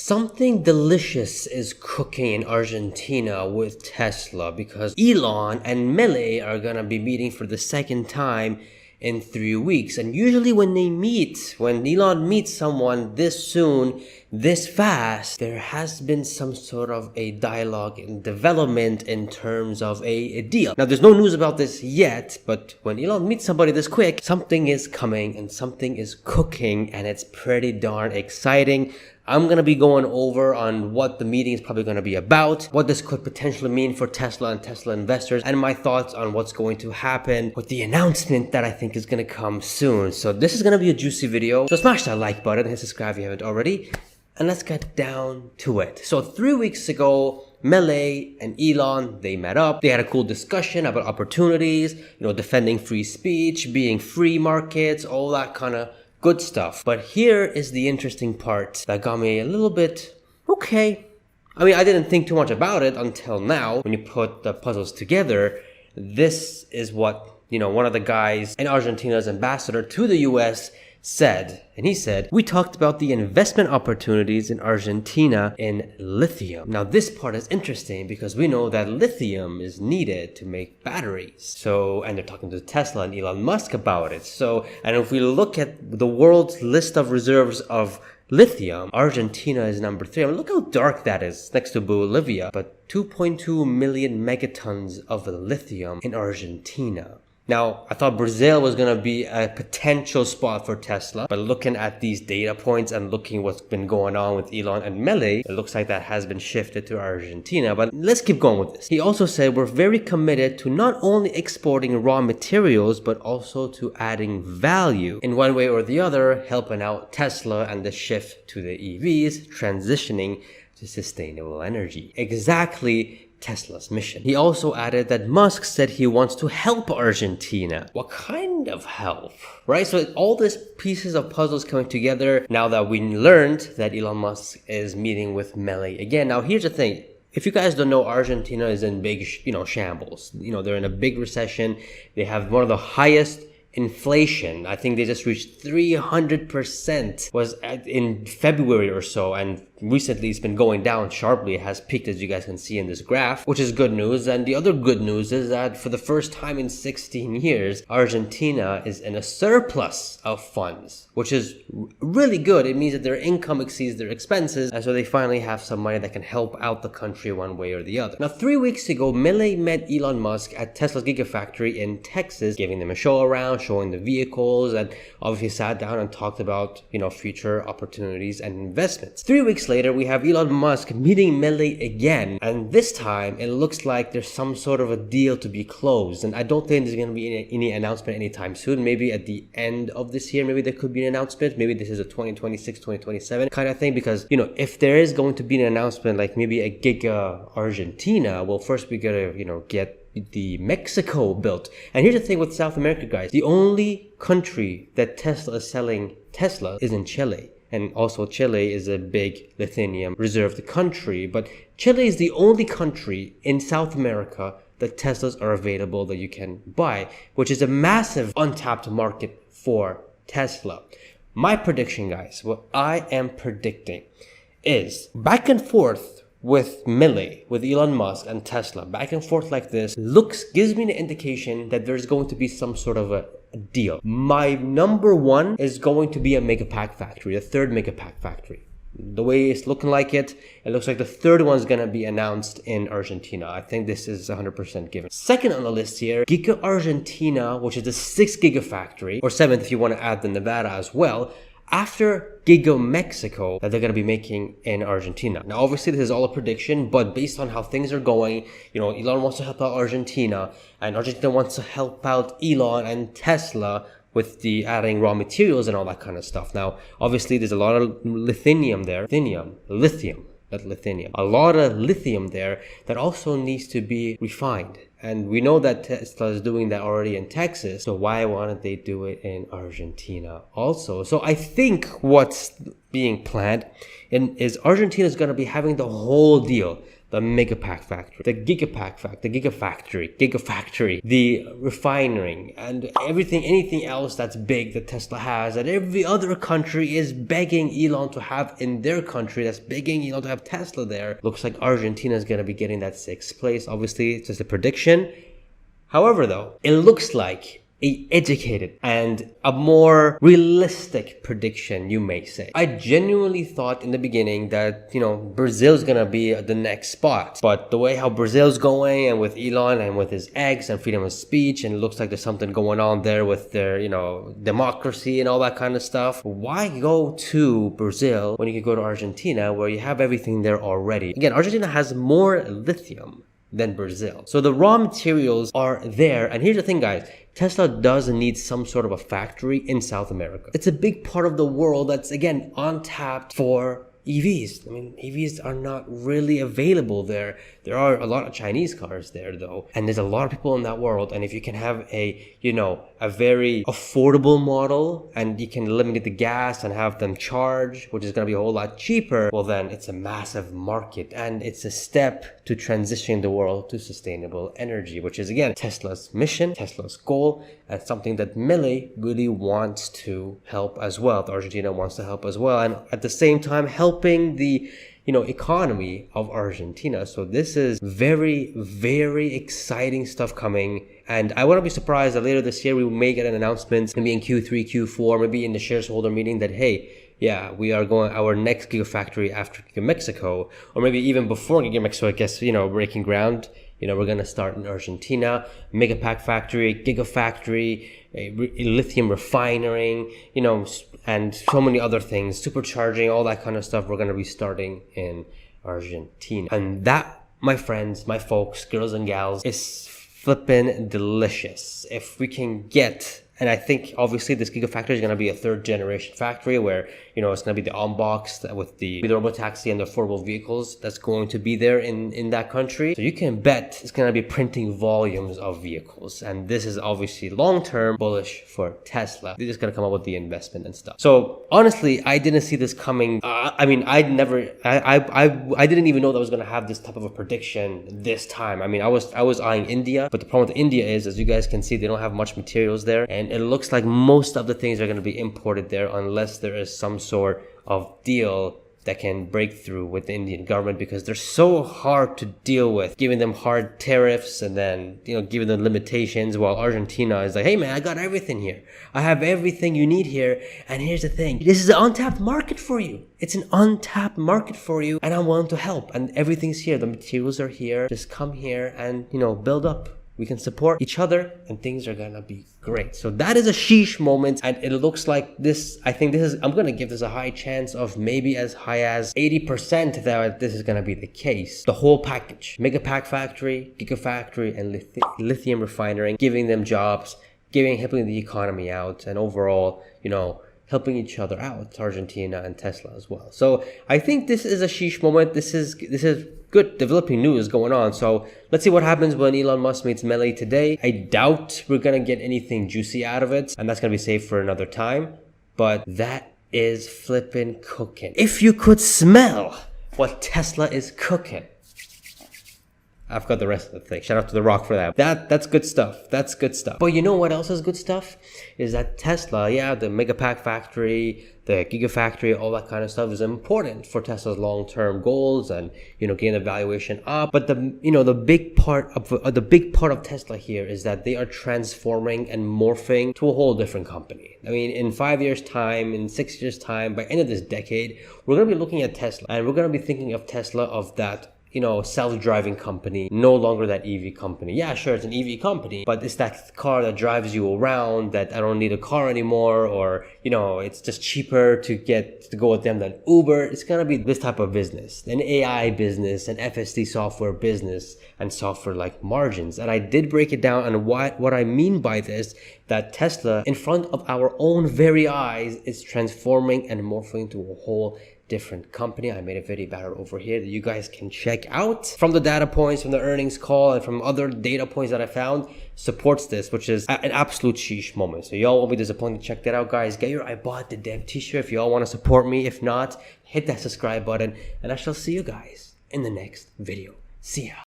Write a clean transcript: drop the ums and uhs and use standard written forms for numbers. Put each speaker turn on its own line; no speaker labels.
Something delicious is cooking in Argentina with Tesla because Elon and Milei are gonna be meeting for the second time in 3 weeks. And usually when Elon meets someone this soon, this fast, there has been some sort of a dialogue and development in terms of a deal. Now, there's no news about this yet, but when Elon meets somebody this quick, something is coming and something is cooking, and it's pretty darn exciting. I'm going to be going over on what the meeting is probably going to be about, what this could potentially mean for Tesla and Tesla investors, and my thoughts on what's going to happen with the announcement that I think is going to come soon. So this is going to be a juicy video. So smash that like button, hit subscribe if you haven't already, and let's get down to it. So 3 weeks ago, Milei and Elon, they met up. They had a cool discussion about opportunities, defending free speech, being free markets, all that kind of good stuff. But here is the interesting part that got me a little bit okay. I mean, I didn't think too much about it until now. When you put the puzzles together, this is what, one of the guys in Argentina's ambassador to the US said. And he said, "We talked about the investment opportunities in Argentina in lithium." Now, this part is interesting because we know that lithium is needed to make batteries. And they're talking to Tesla and Elon Musk about it. And if we look at the world's list of reserves of lithium, Argentina is number 3. I mean, look how dark that is next to Bolivia. But 2.2 million megatons of lithium in Argentina. Now, I thought Brazil was going to be a potential spot for Tesla, but looking at these data points and looking what's been going on with Elon and Milei, it looks like that has been shifted to Argentina. But let's keep going with this. He also said, "We're very committed to not only exporting raw materials, but also to adding value in one way or the other, helping out Tesla and the shift to the EVs, transitioning to sustainable energy." Exactly Tesla's mission. He also added that Musk said he wants to help Argentina. What kind of help? Right? So all these pieces of puzzles coming together now that we learned that Elon Musk is meeting with Milei again. Now, here's the thing. If you guys don't know, Argentina is in big, shambles. They're in a big recession. They have one of the highest inflation. I think they just reached 300% in February or so, and recently it's been going down sharply. It has peaked, as you guys can see in this graph, which is good news. And the other good news is that for the first time in 16 years, Argentina is in a surplus of funds, which is really good. It means that their income exceeds their expenses, and so they finally have some money that can help out the country one way or the other. Now, 3 weeks ago, Milei met Elon Musk at Tesla's Gigafactory in Texas, giving them a show around, showing the vehicles, and obviously sat down and talked about, future opportunities and investments. 3 weeks later, we have Elon Musk meeting Milei again, and this time it looks like there's some sort of a deal to be closed, and I don't think there's going to be any announcement anytime soon. Maybe at the end of this year, maybe there could be an announcement. Maybe this is a 2026, 2027 kind of thing, because, if there is going to be an announcement, like maybe a Giga Argentina, well, first we gotta, get the Mexico built. And here's the thing with South America, guys. The only country that Tesla is selling Tesla is in Chile. And also Chile is a big lithium reserved country. But Chile is the only country in South America that Teslas are available that you can buy, which is a massive untapped market for Tesla. My prediction, guys, what I am predicting is back and forth with Milei, with Elon Musk and Tesla, back and forth like this, gives me an indication that there's going to be some sort of a deal. My number one is going to be a Megapack factory, a third Megapack factory. The way it's looking like it looks like the third one's going to be announced in Argentina. I think this is 100% given. Second on the list here, Giga Argentina, which is the 6th Gigafactory, or 7th if you want to add the Nevada as well, after Giga Mexico that they're going to be making in Argentina. Now, obviously, this is all a prediction, but based on how things are going, Elon wants to help out Argentina, and Argentina wants to help out Elon and Tesla with the adding raw materials and all that kind of stuff. Now, obviously, there's a lot of lithium there. A lot of lithium there that also needs to be refined. And we know that Tesla is doing that already in Texas. So why wouldn't they do it in Argentina also? So I think what's being planned is Argentina is going to be having the whole deal. The Megapack factory, the Gigapack factory, the Gigafactory, the refinery, and anything else that's big that Tesla has, that every other country is begging Elon to have in their country, that's begging Elon to have Tesla there. Looks like Argentina is going to be getting that 6th place. Obviously, it's just a prediction. However, though, it looks like a educated and a more realistic prediction, you may say. I genuinely thought in the beginning that, Brazil's gonna be the next spot. But the way how Brazil's going, and with Elon and with his eggs and freedom of speech, and it looks like there's something going on there with their, democracy and all that kind of stuff. Why go to Brazil when you can go to Argentina where you have everything there already? Again, Argentina has more lithium than Brazil. So the raw materials are there. And here's the thing, guys. Tesla does need some sort of a factory in South America. It's a big part of the world that's, again, untapped for EVs. EVs are not really available there. There are a lot of Chinese cars there, though. And there's a lot of people in that world. And if you can have a very affordable model, and you can eliminate the gas and have them charge, which is going to be a whole lot cheaper, well, then it's a massive market. And it's a step to transitioning the world to sustainable energy, which is, again, Tesla's mission, Tesla's goal, and something that Milei really wants to help as well. Argentina wants to help as well. And at the same time, helping the economy of Argentina. So this is very, very exciting stuff coming. And I wouldn't be surprised that later this year we may get an announcement, maybe in Q3, Q4, maybe in the shareholder meeting, that, hey, yeah, we are going our next Gigafactory after Giga Mexico, or maybe even before Giga Mexico, I guess, breaking ground. We're going to start in Argentina, Megapack factory, Gigafactory, a lithium refinery, and so many other things, supercharging, all that kind of stuff. We're going to be starting in Argentina. And that, my friends, my folks, girls and gals, is flippin' delicious. If we can get, and I think obviously this Gigafactory is going to be a 3rd generation factory where, it's going to be the on-box with the robotaxi and the affordable vehicles that's going to be there in that country. So you can bet it's going to be printing volumes of vehicles. And this is obviously long-term bullish for Tesla. They're just going to come up with the investment and stuff. So honestly, I didn't see this coming. I didn't even know that I was going to have this type of a prediction this time. I was eyeing India, but the problem with India is, as you guys can see, they don't have much materials there. And it looks like most of the things are going to be imported there unless there is some sort of deal that can break through with the Indian government, because they're so hard to deal with, giving them hard tariffs and then, giving them limitations, while Argentina is like, hey man, I got everything here. I have everything you need here. And here's the thing. This is an untapped market for you. It's an untapped market for you, and I'm willing to help. And everything's here. The materials are here. Just come here and, build up. We can support each other and things are gonna be great. So that is a sheesh moment, and it looks like this, I'm gonna give this a high chance of maybe as high as 80% that this is gonna be the case. The whole package, Megapack factory, Gigafactory, and lithium refinery, giving them jobs, helping the economy out, and overall, helping each other out, Argentina and Tesla as well. So I think this is a sheesh moment. This is good developing news going on. So let's see what happens when Elon Musk meets Milei today. I doubt we're going to get anything juicy out of it, and that's going to be saved for another time. But that is flipping cooking. If you could smell what Tesla is cooking. I've got the rest of the thing. Shout out to The Rock for that. That's good stuff. That's good stuff. But you know what else is good stuff? Is that Tesla, the Megapack factory, the Gigafactory, all that kind of stuff is important for Tesla's long-term goals and, getting the valuation up. But the big part of Tesla here is that they are transforming and morphing to a whole different company. In 5 years' time, in 6 years' time, by end of this decade, we're going to be looking at Tesla, and we're going to be thinking of Tesla of that self-driving company, no longer that EV company. Yeah, sure, it's an EV company, but it's that car that drives you around, that I don't need a car anymore, or, it's just cheaper to go with them than Uber. It's going to be this type of business, an AI business, an FSD software business, and software like margins. And I did break it down, and what I mean by this, that Tesla, in front of our own very eyes, is transforming and morphing into a whole different company. I made a video about it over here that you guys can check out. From the data points, from the earnings call, and from other data points that I found, supports this, which is an absolute sheesh moment. So y'all won't be disappointed. Check that out, guys. Get your I Bought the Dev t-shirt if y'all want to support me. If not, hit that subscribe button, and I shall see you guys in the next video. See ya.